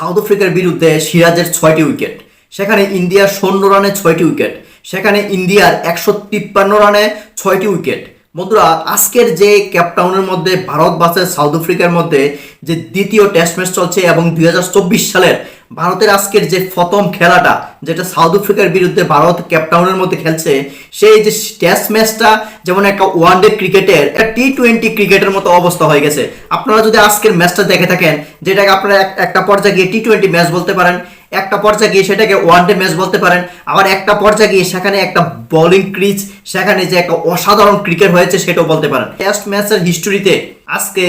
South আফ্রিকার বিরুদ্ধে সিরাজের 6টি উইকেট, সেখানে ইন্ডিয়ার 56 রানে 6টি উইকেট, সেখানে ইন্ডিয়ার 153 রানে 6টি উইকেট। বন্ধুরা, আজকের যে কেপটাউনের মধ্যে ভারত ভার্সেস সাউথ আফ্রিকার মধ্যে যে দ্বিতীয় টেস্ট ম্যাচ চলছে এবং 2024 সালের ভারতের আজকের যে প্রথম খেলাটা, যেটা সাউথ আফ্রিকার বিরুদ্ধে ভারত কেপটাউনের মধ্যে খেলছে, সেই যে টেস্ট ম্যাচটা যেমন একটা ওয়ানডে ক্রিকেটের একটা টি20 ক্রিকেটের মতো অবস্থা হয়ে গেছে। আপনারা যদি আজকের ম্যাচটা দেখে থাকেন, যেটাকে আপনারা একটা পর্যায়ে গিয়ে টি20 ম্যাচ বলতে পারেন, একটা পর্যায়ে গিয়ে সেটাকে ওয়ানডে ম্যাচ বলতে পারেন, আবার একটা পর্যায়ে গিয়ে সেখানে একটা বোলিং ক্রিজ, সেখানে যে একটা অসাধারণ ক্রিকেট হয়েছে সেটাও বলতে পারেন। টেস্ট ম্যাচের হিস্টোরিতে আজকে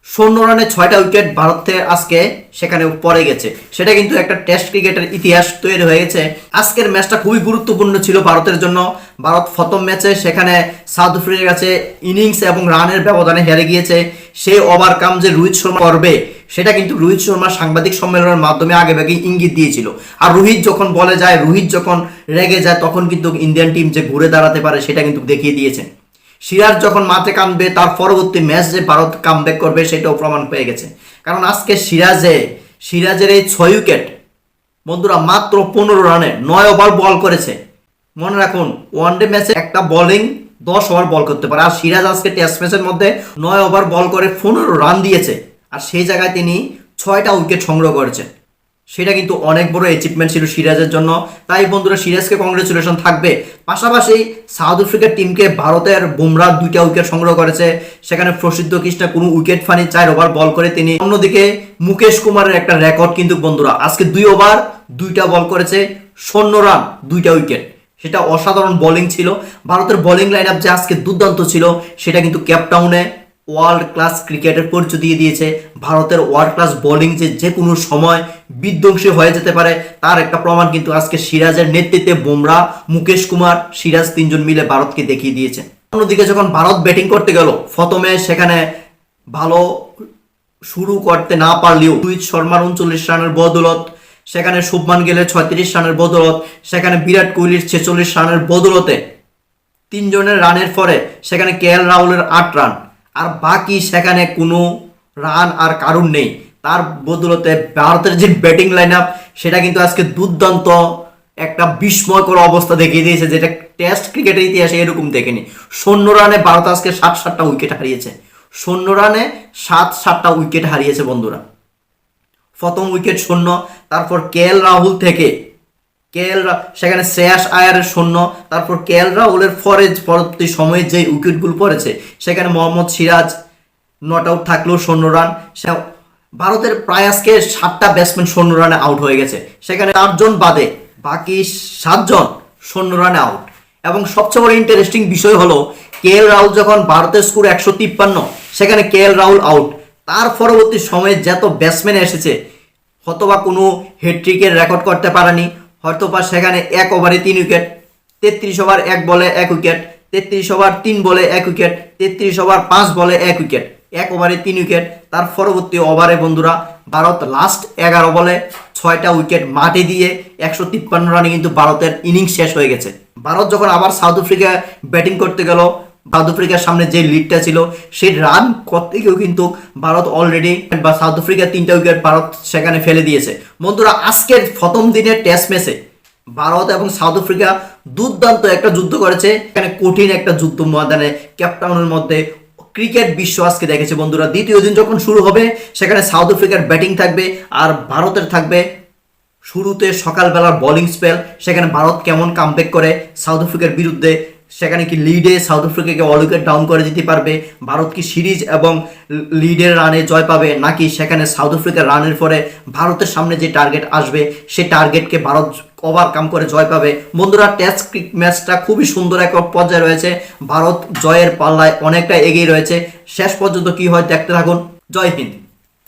56 রানে 6টা উইকেট ভারতের আজকে সেখানে পড়ে গেছে, সেটা কিন্তু একটা টেস্ট ক্রিকেটের ইতিহাস তৈরি হয়ে গেছে। আজকের ম্যাচটা খুবই গুরুত্বপূর্ণ ছিল ভারতের জন্য। ভারত প্রথম ম্যাচে সেখানে সাউথ আফ্রিকার কাছে ইনিংস এবং রানের ব্যবধানে হেরে গিয়েছে। সেই ওভারকাম যে রোহিত শর্মা করবে, সেটা কিন্তু রোহিত শর্মা সাংবাদিক সম্মেলনের মাধ্যমে আগেভাগেই ইঙ্গিত দিয়েছিল। আর রোহিত যখন বলে যায়, রোহিত যখন রেগে যায়, তখন কিন্তু ইন্ডিয়ান টিম যে ঘুরে দাঁড়াতে পারে সেটা কিন্তু দেখিয়ে দিয়েছে। সিরাজ যখন মাঠে কামবে, তার পরবর্তী ম্যাচ যে ভারত কামব্যাক করবে সেটাও প্রমাণ পেয়ে গেছে। কারণ আজকে সিরাজের এই 6 উইকেট বন্ধুরা মাত্র 15 রানে 9 ওভার বল করেছে। মনে রাখুন, ওয়ানডে ম্যাচে একটা বোলিং 10 ওভার বল করতে পারে, আর সিরাজ আজকে টেস্ট ম্যাচের মধ্যে 9 ওভার বল করে 15 রান দিয়েছে, আর সেই জায়গায় তিনি 6টা উইকেট সংগ্রহ করেছেন। সেটা কিন্তু অনেক বড় অ্যাচিভমেন্ট ছিল সিরাজের জন্য। তাই বন্ধুরা, সিরাজকে কংগ্রেচুলেশন থাকবে। পাশাপাশি সাউথ আফ্রিকার টিমকে ভারতের বুমরা 2টা উইকেট সংগ্রহ করেছে, সেখানে প্রসিদ্ধ কৃষ্ণা কোনো উইকেট ফানি 4 ওভার বল করে তিনি। অন্যদিকে মুকেশ কুমারের একটা রেকর্ড কিন্তু বন্ধুরা, আজকে 2 ওভার 2টা বল করেছে, 56 রান 2টা উইকেট। সেটা অসাধারণ বোলিং ছিল। ভারতের বোলিং লাইন আপ যে আজকে দুর্দান্ত ছিল, সেটা কিন্তু কেপটাউনে ওয়ার্ল্ড ক্লাস ক্রিকেটের পরিচয় দিয়ে দিয়েছে। ভারতের ওয়ার্ল্ড ক্লাস বোলিং যে কোনো সময় বিধ্বংসী হয়ে যেতে পারে, তার একটা প্রমাণ কিন্তু আজকে সিরাজের নেতৃত্বে বুমরা, মুকেশ কুমার, সিরাজ 3 জন মিলে ভারতকে দেখিয়ে দিয়েছে। অন্যদিকে যখন ভারত ব্যাটিং করতে গেল, প্রথমে সেখানে ভালো শুরু করতে না পারলেও রোহিত শর্মার 39 রানের বদৌলত, সেখানে শুভমান গিলের 36 রানের বদৌলত, সেখানে বিরাট কোহলির 46 রানের বদৌলতে 3 জনের রানের পরে সেখানে কেএল রাহুলের 8 রান, আর বাকি সেখানে কোনো রান আর কারণ নেই। তার বদলতে ভারতের যে ব্যাটিং লাইন আপ, সেটা কিন্তু আজকে দুর্দান্ত একটা বিস্ময়কর অবস্থা দেখিয়ে দিয়েছে, যেটা টেস্ট ক্রিকেটের ইতিহাসে এরকম দেখেনি। 56 রানে ভারত আজকে 7টা উইকেট হারিয়েছে। 56 রানে 7টা উইকেট হারিয়েছে বন্ধুরা। প্রথম উইকেট 0, তারপর কেএল রাহুল থেকে সেখানে শ্রেয়াস আয়ারের 0, তারপর কেএল রাহুলের পরবর্তী সময়ে যে উইকেটগুলো পড়েছে, সেখানে মোহাম্মদ সিরাজ নট আউট থাকলেও 0 রান। ভারতের প্রায় আজকে 7টা ব্যাটসম্যান 0 রানে আউট হয়ে গেছে, সেখানে 4 জন বাদে বাকি 7 জন 0 রানে আউট। এবং সবচেয়ে বড় ইন্টারেস্টিং বিষয় হলো, কেএল রাহুল যখন ভারতের স্কোর 153, সেখানে কেএল রাহুল আউট। তার পরবর্তী সময়ে যত ব্যাটসম্যান এসেছে, হয়তোবা কোনো হ্যাট্রিকের রেকর্ড করতে পারেনি, হয়তোবা সেখানে 1 ওভারে 3 উইকেট, 33 ওভার 1 বলে 1 উইকেট, 33 ওভার 3 বলে 1 উইকেট, 33 ওভার 5 বলে 1 উইকেট, 1 ওভারে 3 উইকেট। তার পরবর্তী ওভারে বন্ধুরা ভারত লাস্ট 11 বলে 6টা উইকেট মাঠে দিয়ে 153 রানে কিন্তু ভারতের ইনিংস শেষ হয়ে গেছে। ভারত যখন আবার সাউথ আফ্রিকা ব্যাটিং করতে গেল, সাউথ আফ্রিকার সামনে যে লিডটা ছিল, সেই রান করতে গিয়েও কিন্তু ভারত অলরেডি সাউথ আফ্রিকার 3টা উইকেট ভারত সেখানে ফেলে দিয়েছে। বন্ধুরা, আজকের প্রথম দিনের টেস্ট ম্যাচে ভারত এবং সাউথ আফ্রিকা দুর্দান্ত একটা যুদ্ধ করেছে। এখানে কঠিন একটা যুদ্ধ ময়দানে কেপটাউনের মধ্যে ক্রিকেট বিশ্ব আজকে দেখেছে বন্ধুরা। দ্বিতীয় দিন যখন শুরু হবে, সেখানে সাউথ আফ্রিকার ব্যাটিং থাকবে আর ভারতের থাকবে শুরুতে সকালবেলার বোলিং স্পেল। সেখানে ভারত কেমন কামব্যাক করে সাউথ আফ্রিকার বিরুদ্ধে, সেখানে কি লিডে সাউথ আফ্রিকাকে অল উইকেট ডাউন করে দিতে পারবে, ভারত কি সিরিজ এবং লিডের রানে জয় পাবে, নাকি সেখানে সাউথ আফ্রিকার রানের পরে ভারতের সামনে যে টার্গেট আসবে, সেই টার্গেটকে ভারত ওভারকাম করে জয় পাবে। বন্ধুরা, টেস্ট ম্যাচটা খুবই সুন্দর এক পর্যায়ে রয়েছে। ভারত জয়ের পাল্লায় অনেকটা এগিয়ে রয়েছে। শেষ পর্যন্ত কি হয় দেখতে থাকুন। জয় হিন্দ।